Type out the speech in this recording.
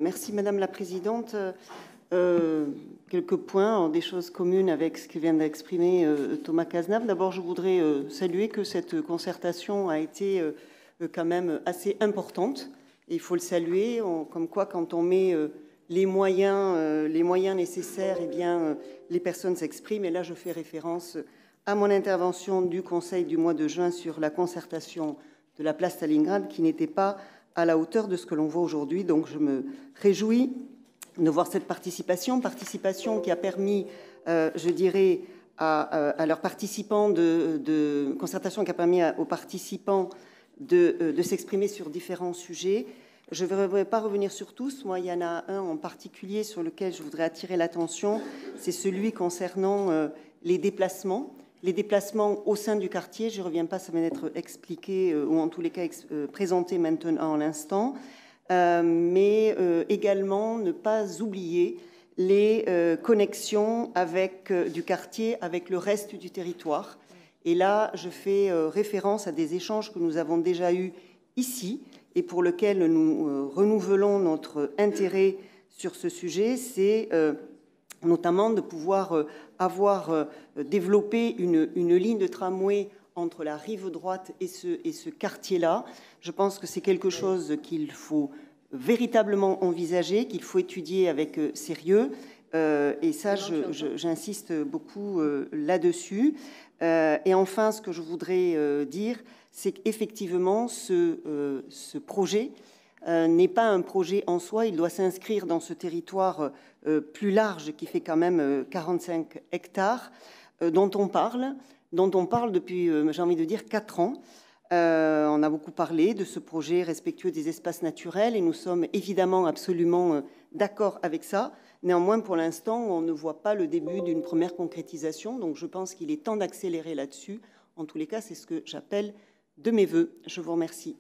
Merci Madame la Présidente. Quelques points, des choses communes avec ce que vient d'exprimer Thomas Cazenave. D'abord, je voudrais saluer que cette concertation a été quand même assez importante. Et il faut le saluer, comme quoi quand on met les moyens nécessaires, eh bien, les personnes s'expriment. Et là, je fais référence à mon intervention du Conseil du mois de juin sur la concertation de la place Stalingrad, qui n'était pas à la hauteur de ce que l'on voit aujourd'hui. Donc, je me réjouis de voir cette participation qui a permis, je dirais, à leurs participants concertation qui a permis aux participants de s'exprimer sur différents sujets. Je ne vais pas revenir sur tous. Moi, il y en a un en particulier sur lequel je voudrais attirer l'attention. C'est celui concernant les déplacements. Les déplacements au sein du quartier, je ne reviens pas, ça vient d'être expliqué, ou en tous les cas présenté maintenant à l'instant. Mais également ne pas oublier les connexions du quartier avec le reste du territoire. Et là, je fais référence à des échanges que nous avons déjà eus ici et pour lesquels nous renouvelons notre intérêt sur ce sujet. C'est notamment de pouvoir avoir développé une ligne de tramway entre la rive droite et ce quartier-là. Je pense que c'est quelque chose qu'il faut véritablement envisager, qu'il faut étudier avec sérieux. Et ça, j'insiste beaucoup là-dessus. Et enfin, ce que je voudrais dire, c'est qu'effectivement, ce projet n'est pas un projet en soi. Il doit s'inscrire dans ce territoire plus large qui fait quand même 45 hectares dont on parle depuis, j'ai envie de dire, 4 ans. On a beaucoup parlé de ce projet respectueux des espaces naturels et nous sommes évidemment absolument d'accord avec ça. Néanmoins, pour l'instant, on ne voit pas le début d'une première concrétisation. Donc, je pense qu'il est temps d'accélérer là-dessus. En tous les cas, c'est ce que j'appelle de mes voeux. Je vous remercie.